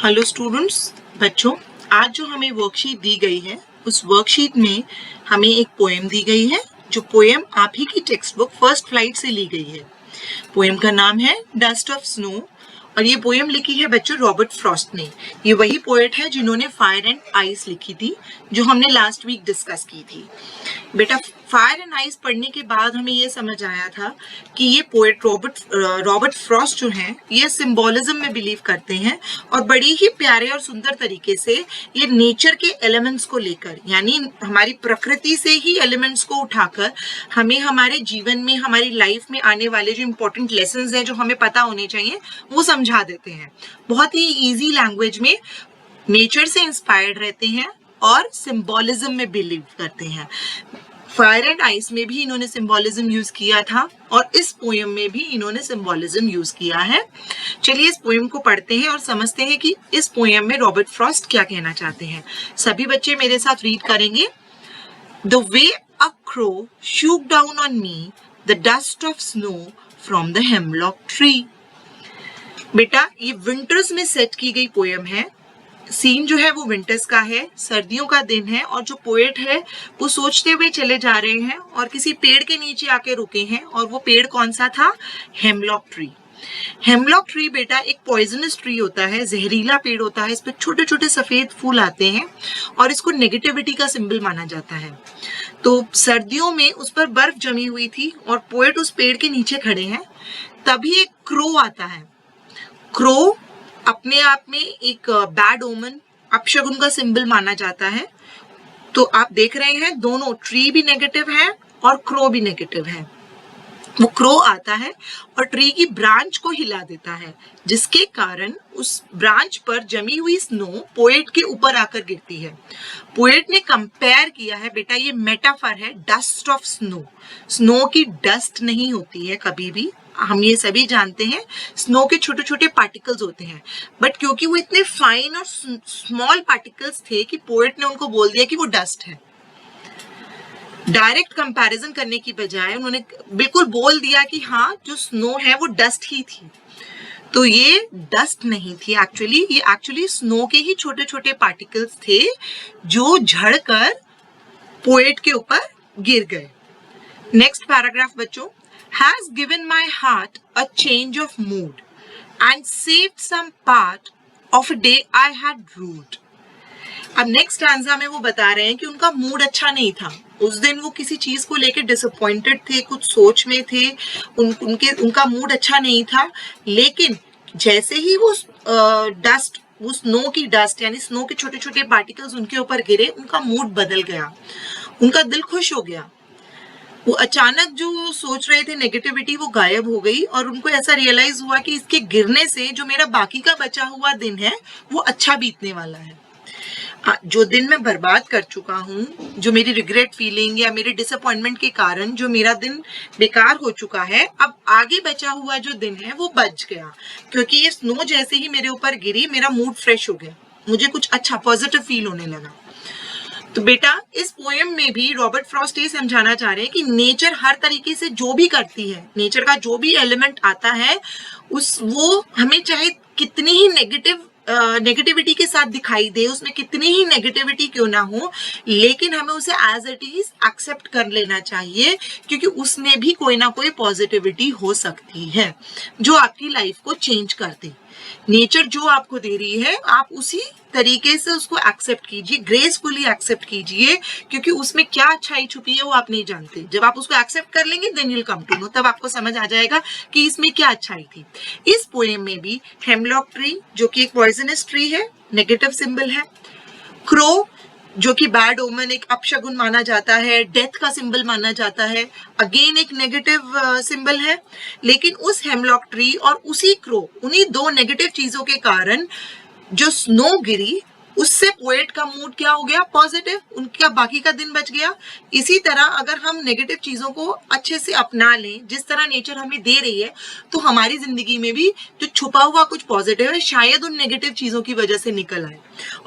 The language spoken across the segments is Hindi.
हेलो स्टूडेंट्स, बच्चों, आज जो हमें वर्कशीट दी गई है उस वर्कशीट में हमें एक पोएम दी गई है। जो पोएम आप ही की टेक्स्ट बुक फर्स्ट फ्लाइट से ली गई है। पोएम का नाम है डस्ट ऑफ स्नो और ये पोएम लिखी है बच्चों रॉबर्ट फ्रॉस्ट ने। ये वही पोएट है जिन्होंने फायर एंड आइस लिखी थी जो हमने लास्ट वीक डिस्कस की थी। बेटा, फायर एंड आइस पढ़ने के बाद हमें ये समझ आया था कि ये पोएट रॉबर्ट फ्रॉस्ट जो हैं ये सिंबोलिज्म में बिलीव करते हैं और बड़ी ही प्यारे और सुंदर तरीके से ये नेचर के एलिमेंट्स को लेकर, यानी हमारी प्रकृति से ही एलिमेंट्स को उठाकर हमें हमारे जीवन में, हमारी लाइफ में आने वाले जो इम्पोर्टेंट लेसन्स हैं जो हमें पता होने चाहिए वो समझा देते हैं। बहुत ही इजी लैंग्वेज में नेचर से इंस्पायर्ड रहते हैं और सिंबोलिज्म में बिलीव करते हैं। फायर एंड आइस में भी इन्होंने सिंबोलिज्म यूज किया था और इस पोएम में भी इन्होंने सिंबोलिज्म यूज किया है। चलिए इस पोएम को पढ़ते हैं और समझते हैं कि इस पोएम में रॉबर्ट फ्रॉस्ट क्या कहना चाहते हैं। सभी बच्चे मेरे साथ रीड करेंगे। The way a crow shook down on me the dust of snow from the hemlock tree। बेटा, ये विंटर्स में सेट की गई पोएम है। सीन जो है वो विंटर्स का है, सर्दियों का दिन है और जो पोएट है वो सोचते हुए चले जा रहे हैं और किसी पेड़ के नीचे आके रुके हैं और वो पेड़ कौन सा था? Hemlock tree. हेमलॉक ट्री बेटा एक पॉइजनस ट्री होता है, जहरीला पेड़ होता है। इस पे छोटे छोटे सफेद फूल आते हैं और इसको नेगेटिविटी का सिंबल माना जाता है। तो सर्दियों में उस पर बर्फ जमी हुई थी और पोएट उस पेड़ के नीचे खड़े हैं। तभी एक क्रो आता है। क्रो अपने आप में एक बैड ओमन, अपशगुन का सिंबल माना जाता है। तो आप देख रहे हैं दोनों, ट्री भी नेगेटिव है और क्रो भी नेगेटिव है। वो क्रो आता है और ट्री की ब्रांच को हिला देता है जिसके कारण उस ब्रांच पर जमी हुई स्नो पोएट के ऊपर आकर गिरती है। पोएट ने कंपेयर किया है, बेटा ये मेटाफर है, डस्ट ऑफ स्नो। स्नो की डस्ट नहीं होती है कभी भी, हम ये सभी जानते हैं। स्नो के छोटे छोटे पार्टिकल्स होते हैं, बट क्योंकि वो इतने फाइन और स्मॉल पार्टिकल्स थे कि पोएट ने उनको बोल दिया कि वो डस्ट है। डायरेक्ट कंपैरिजन करने की बजाय उन्होंने बिल्कुल बोल दिया कि हाँ जो स्नो है वो डस्ट ही थी। तो ये डस्ट नहीं थी एक्चुअली, ये एक्चुअली स्नो के ही छोटे छोटे पार्टिकल्स थे जो झड़कर पोएट के ऊपर गिर गए। नेक्स्ट पैराग्राफ बच्चों, has given my heart a change of mood and saved some part of a day I had rued। अब नेक्स्ट स्टैंजा में वो बता रहे हैं कि उनका मूड अच्छा नहीं था। उस दिन वो किसी चीज को लेकर डिसअपॉइंटेड थे, कुछ सोच में थे, उनका मूड अच्छा नहीं था। लेकिन जैसे ही वो डस्ट, वो स्नो की डस्ट यानी स्नो के छोटे छोटे पार्टिकल्स उनके ऊपर गिरे, उनका मूड बदल गया, उनका दिल खुश हो गया। वो अचानक जो सोच रहे थे नेगेटिविटी वो गायब हो गई और उनको ऐसा रियलाइज हुआ कि इसके गिरने से जो मेरा बाकी का बचा हुआ दिन है वो अच्छा बीतने वाला है। जो दिन मैं बर्बाद कर चुका हूँ, जो मेरी रिग्रेट फीलिंग या मेरे डिसअपॉइंटमेंट के कारण जो मेरा दिन बेकार हो चुका है, अब आगे बचा हुआ जो दिन है वो बच गया। क्योंकि ये स्नो जैसे ही मेरे ऊपर गिरी मेरा मूड फ्रेश हो गया, मुझे कुछ अच्छा पॉजिटिव फील होने लगा। तो बेटा इस पोएम में भी रॉबर्ट फ्रॉस्ट ये समझाना चाह रहे हैं कि नेचर हर तरीके से जो भी करती है, नेचर का जो भी एलिमेंट आता है वो हमें चाहे कितनी ही नेगेटिविटी के साथ दिखाई दे, उसमें कितनी ही नेगेटिविटी क्यों ना हो, लेकिन हमें उसे एज इट इज एक्सेप्ट कर लेना चाहिए क्योंकि उसमें भी कोई ना कोई पॉजिटिविटी हो सकती है जो आपकी लाइफ को चेंज कर दे। नेचर जो आपको दे रही है आप उसी तरीके से उसको एक्सेप्ट कीजिए, ग्रेसफुली एक्सेप्ट कीजिए, क्योंकि उसमें क्या अच्छाई छुपी है वो आप नहीं जानते। जब आप उसको एक्सेप्ट कर लेंगे then you will come to know, तब आपको समझ आ जाएगा कि इसमें क्या अच्छाई थी। इस पोएम में भी हेमलॉक ट्री जो कि एक पॉइजनस ट्री है, नेगेटिव सिंबल है। क्रो जो कि बैड ओमन, एक अपशगुन माना जाता है, डेथ का सिंबल माना जाता है, अगेन एक नेगेटिव सिंबल है। लेकिन उस हेमलॉक ट्री और उसी क्रो, उन्हीं दो नेगेटिव चीजों के कारण जो स्नो गिरी उससे पोएट का मूड क्या हो गया, पॉजिटिव, उनका बाकी का दिन बच गया। इसी तरह अगर हम नेगेटिव चीजों को अच्छे से अपना लें, जिस तरह नेचर हमें दे रही है, तो हमारी जिंदगी में भी जो छुपा हुआ कुछ पॉजिटिव है शायद उन नेगेटिव चीजों की वजह से निकल आए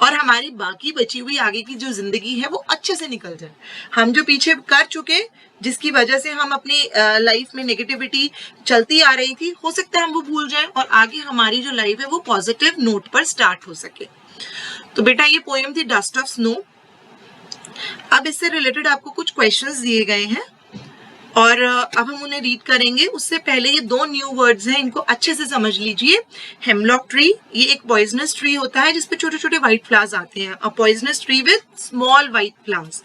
और हमारी बाकी बची हुई आगे की जो जिंदगी है वो अच्छे से निकल जाए। हम जो पीछे कर चुके, जिसकी वजह से हम अपनी लाइफ में नेगेटिविटी चलती आ रही थी, हो सकता है हम वो भूल जाएं और आगे हमारी जो लाइफ है वो पॉजिटिव नोट पर स्टार्ट हो सके। तो बेटा ये पोएम थी डस्ट ऑफ स्नो। अब इससे रिलेटेड आपको कुछ क्वेश्चंस दिए गए हैं और अब हम उन्हें रीड करेंगे। उससे पहले ये दो न्यू वर्ड्स हैं, इनको अच्छे से समझ लीजिए। हेमलॉक ट्री, ये एक पॉइजनस ट्री होता है जिसपे छोटे छोटे व्हाइट फ्लावर्स आते हैं। A poisonous tree with small white flowers.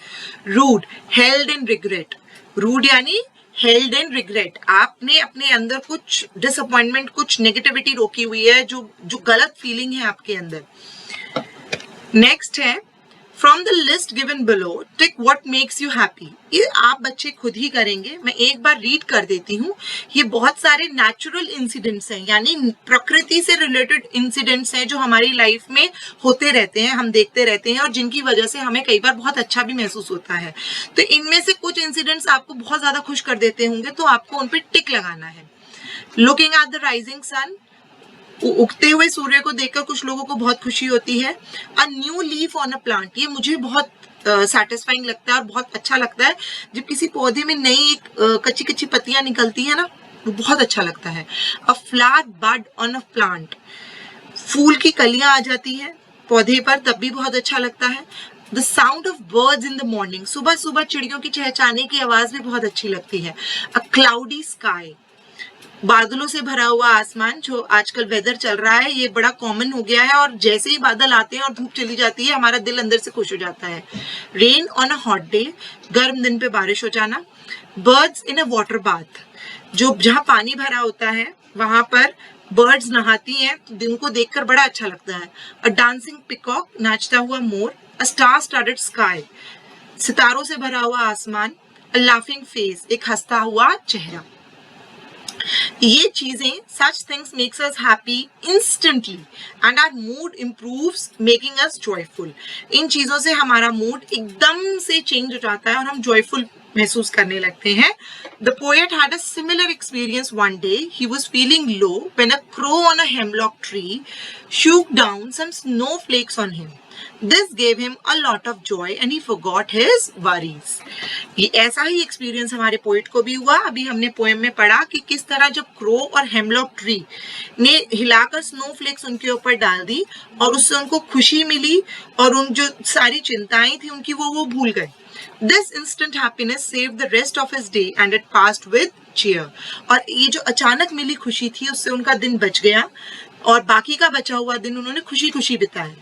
Rued, held in regret. Rued यानी हेल्ड इन रिग्रेट, आपने अपने अंदर कुछ डिसअपॉइंटमेंट, कुछ नेगेटिविटी रोकी हुई है, जो गलत फीलिंग है आपके अंदर। नेक्स्ट है from the list given below tick what makes you happy. ये आप बच्चे खुद ही करेंगे, मैं एक बार रीड कर देती हूँ। ये बहुत सारे नेचुरल इंसिडेंट्स हैं, यानी प्रकृति से रिलेटेड इंसिडेंट्स हैं जो हमारी लाइफ में होते रहते हैं, हम देखते रहते हैं और जिनकी वजह से हमें कई बार बहुत अच्छा भी महसूस होता है। तो इनमें से कुछ इंसिडेंट्स आपको बहुत ज्यादा खुश कर देते होंगे, तो आपको उन पर टिक लगाना है। Looking at the rising sun, उगते हुए सूर्य को देखकर कुछ लोगों को बहुत खुशी होती है। A new leaf on a plant, ये मुझे बहुत सेटिस्फाइंग लगता है और बहुत अच्छा लगता है जब किसी पौधे में नई कच्ची कच्ची पत्तियां निकलती है ना, वो बहुत अच्छा लगता है। A flower bud on a plant, फूल की कलियां आ जाती है पौधे पर, तब भी बहुत अच्छा लगता है। The sound of birds in the morning, सुबह सुबह चिड़ियों की चहचहाने की आवाज भी बहुत अच्छी लगती है। अ क्लाउडी स्काई, बादलों से भरा हुआ आसमान, जो आजकल वेदर चल रहा है ये बड़ा कॉमन हो गया है और जैसे ही बादल आते हैं और धूप चली जाती है हमारा दिल अंदर से खुश हो जाता है। Rain on a hot day, गर्म दिन पे बारिश हो जाना। बर्ड्स इन अ वाटर बाथ, जो जहाँ पानी भरा होता है वहां पर बर्ड्स नहाती हैं, तो उनको देखकर बड़ा अच्छा लगता है। अ डांसिंग पिकॉक, नाचता हुआ मोर। अ स्टार स्टार्टेड स्काई, सितारों से भरा हुआ आसमान। अ लाफिंग फेस, एक हंसता हुआ चेहरा। ये चीजें, such things makes us happy instantly and our mood improves making us joyful। इन चीजों से हमारा मूड एकदम से चेंज हो जाता है और हम joyful महसूस करने लगते हैं। The poet had a similar experience one day. He was feeling low when a crow on a hemlock tree shook down some snowflakes on him. This gave him a lot of joy and he forgot his worries। ये ऐसा ही एक्सपीरियंस हमारे पोएट को भी हुआ। अभी हमने पोएम में पढ़ा कि किस तरह जब क्रो और हेमलॉक ट्री ने हिलाकर स्नोफ्लेक्स उनके ऊपर डाल दी और उससे उनको खुशी मिली और उन जो सारी चिंताएं थी उनकी वो भूल गए। This instant happiness saved the rest of his day and it passed with cheer। और ये जो अचानक मिली खुशी थी उससे उनका दिन बच गया और बाकी का बचा हुआ दिन उन्होंने खुशी खुशी बिताया।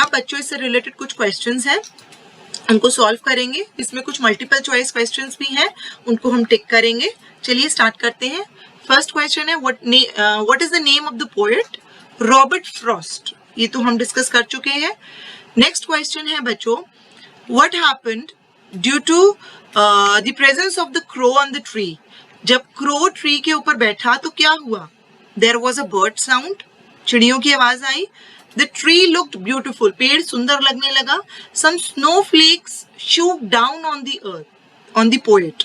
अब बच्चों इससे रिलेटेड कुछ क्वेश्चंस हैं, उनको सॉल्व करेंगे। इसमें कुछ मल्टीपल चॉइस क्वेश्चंस भी हैं, उनको हम टिक करेंगे। चलिए स्टार्ट करते हैं। फर्स्ट क्वेश्चन है what is the name of the poet? Robert Frost, ये तो हम डिस्कस कर चुके हैं। नेक्स्ट क्वेश्चन है बच्चों, what happened due to the presence of the crow on the tree? जब क्रो ट्री के ऊपर बैठा तो क्या हुआ? There was a bird sound, चिड़ियों की आवाज आई। The tree looked beautiful, पेड़ सुंदर लगने लगा। Some snowflakes shook down on the earth, on the poet।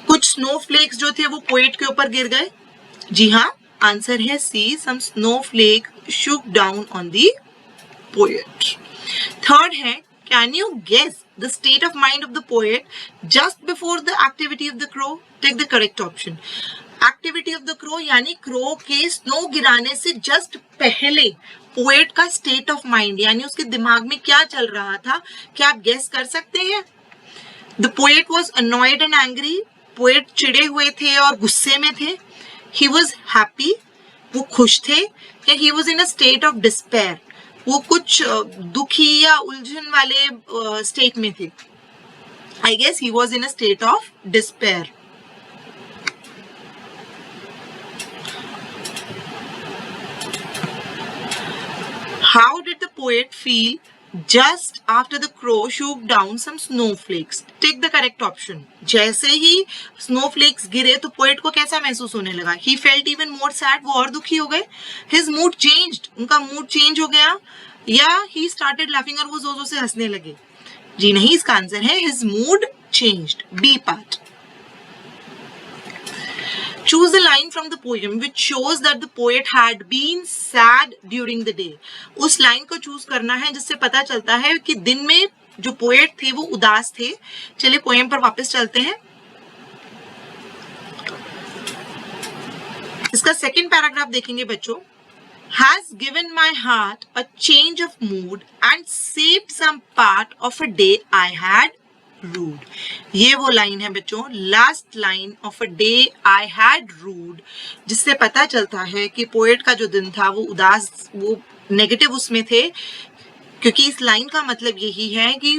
कुछ snowflakes जो थे वो poet के ऊपर गिर गए। जी हाँ, आंसर है C, some snowflake shook down on the poet। Third है, can you guess the state of mind of the poet just before the activity of the crow? Take the correct option। Activity of the crow यानी क्रो के स्नो गिराने से जस्ट पहले पोएट का स्टेट ऑफ माइंड यानी उसके दिमाग में क्या चल रहा था, क्या आप गेस कर सकते हैं? The poet was annoyed and angry, poet चिड़े हुए थे और गुस्से में थे। ही वॉज हैप्पी, वो खुश थे। या he was in a state of despair, वो कुछ दुखी या उलझन वाले स्टेट में थे। I guess he was in a state of despair. How did the poet feel just after the crow shook down some snowflakes? Take the correct option। जैसे ही snowflakes गिरे तो poet को कैसा महसूस होने लगा? He felt even more sad, वो और दुखी हो गए। His mood changed, उनका mood change हो गया। या ही स्टार्टेड लाफिंग और वो जोर जोर से हंसने लगे? जी नहीं, इसका आंसर है his mood changed, B part. Choose a line from the poem which shows that the poet had been sad during the day. उस लाइन को चूज करना है जिससे पता चलता है कि दिन में जो पोएट थे वो उदास थे। चलिए पोएम पर वापस चलते हैं। इसका सेकंड पैराग्राफ देखेंगे बच्चों। Has given my heart a change of mood and saved some part of a day I had rude. ये वो लाइन है बच्चों, last line of a day I had rued, जिससे पता चलता है कि पोएट का जो दिन था वो उदास, वो नेगेटिव उसमें थे, क्योंकि इस लाइन का मतलब यही है कि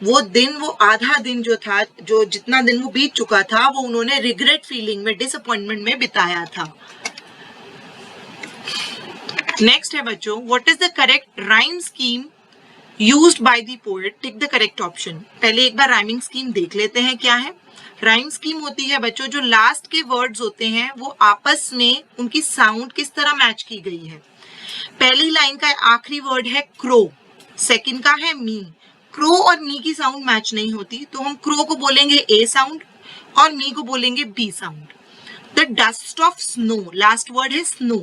वो दिन, वो आधा दिन जो था, जो जितना दिन वो बीत चुका था, वो उन्होंने रिग्रेट फीलिंग में, डिसअपॉइंटमेंट में बिताया था। नेक्स्ट है बच्चों, what is the correct rhyme scheme used by the poet? Tick the correct option. पहले एक बार राइमिंग स्कीम देख लेते हैं क्या है। राइम स्कीम होती है बच्चों, जो लास्ट के वर्ड्स होते हैं वो आपस में उनकी साउंड किस तरह मैच की गई है। पहली लाइन का आखिरी वर्ड है क्रो, सेकंड का है मी। क्रो और मी की साउंड मैच नहीं होती, तो हम क्रो को बोलेंगे ए साउंड और मी को बोलेंगे B sound. The dust of snow, last word है स्नो।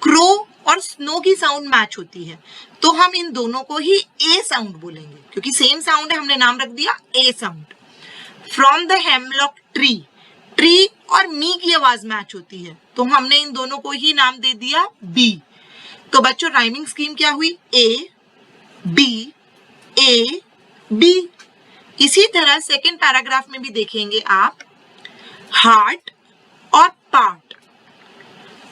क्रो और स्नो की साउंड मैच होती है, तो हम इन दोनों को ही ए साउंड बोलेंगे, क्योंकि सेम साउंड है, हमने नाम रख दिया a sound. From the hemlock tree, tree और मी की आवाज मैच होती है, तो हमने इन दोनों को ही नाम दे दिया बी। तो बच्चों राइमिंग स्कीम क्या हुई? A B A B. इसी तरह सेकेंड पैराग्राफ में भी देखेंगे आप, हार्ट और पार्ट,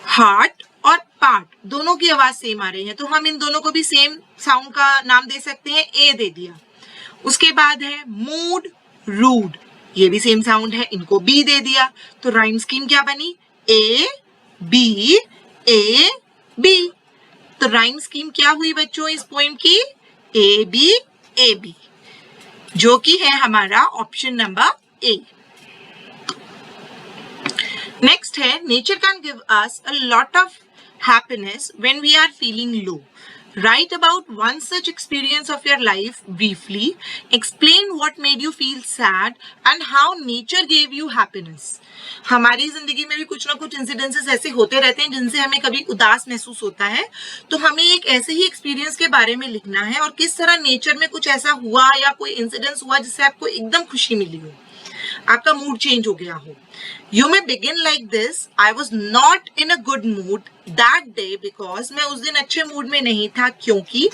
हार्ट और पार्ट दोनों की आवाज सेम आ रही है, तो हम इन दोनों को भी सेम साउंड का नाम दे सकते हैं, ए दे दिया। उसके बाद है मूड रूड, ये भी सेम साउंड है, इनको बी दे दिया। तो राइम स्कीम क्या बनी? A B A B. तो राइम स्कीम क्या हुई बच्चों इस पोएम की? ए बी, जो कि है हमारा ऑप्शन नंबर ए। नेक्स्ट है, nature can give us a lot of happiness when we are feeling low. Write about one such experience of your life briefly. Explain what made you feel sad and how nature gave you happiness. हमारी जिंदगी में भी कुछ ना कुछ इंसिडेंसेस ऐसे होते रहते हैं जिनसे हमें कभी उदास महसूस होता है, तो हमें एक ऐसे ही एक्सपीरियंस के बारे में लिखना है और किस तरह नेचर में कुछ ऐसा हुआ या कोई इंसिडेंस हुआ जिससे आपको एकदम खुशी मिली हो, आपका मूड चेंज हो गया हो। You may begin like this. I was not in a good mood that day because मैं उस दिन अच्छे मूड में नहीं था, क्योंकि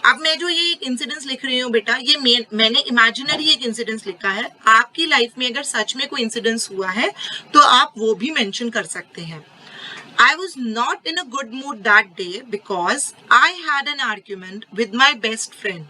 अब मैं जो ये एक इंसिडेंस लिख रही हूँ बेटा, ये मैंने इमेजिनरी एक इंसिडेंस लिखा है। आपकी लाइफ में अगर सच में कोई इंसिडेंस हुआ है तो आप वो भी मेंशन कर सकते हैं। I was not in a good mood that day because I had an argument with my best friend.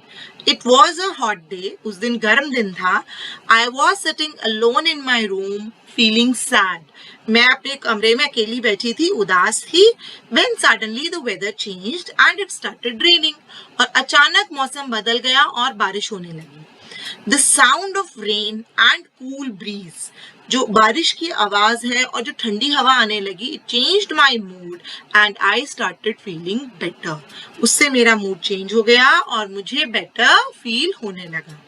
It was a hot day. उस दिन गर्म दिन था। I was sitting alone in my room feeling sad. मैं अपने कमरे में अकेली बैठी थी, उदास थी। When suddenly the weather changed and it started raining. और अचानक मौसम बदल गया और बारिश होने लगी। The sound of rain and cool breeze, जो बारिश की आवाज है और जो ठंडी हवा आने लगी, it changed my mood and I started feeling better. उससे मेरा मूड चेंज हो गया और मुझे बेटर फील होने लगा।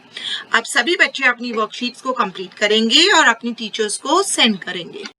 अब सभी बच्चे अपनी वर्कशीट्स को कंप्लीट करेंगे और अपनी टीचर्स को सेंड करेंगे।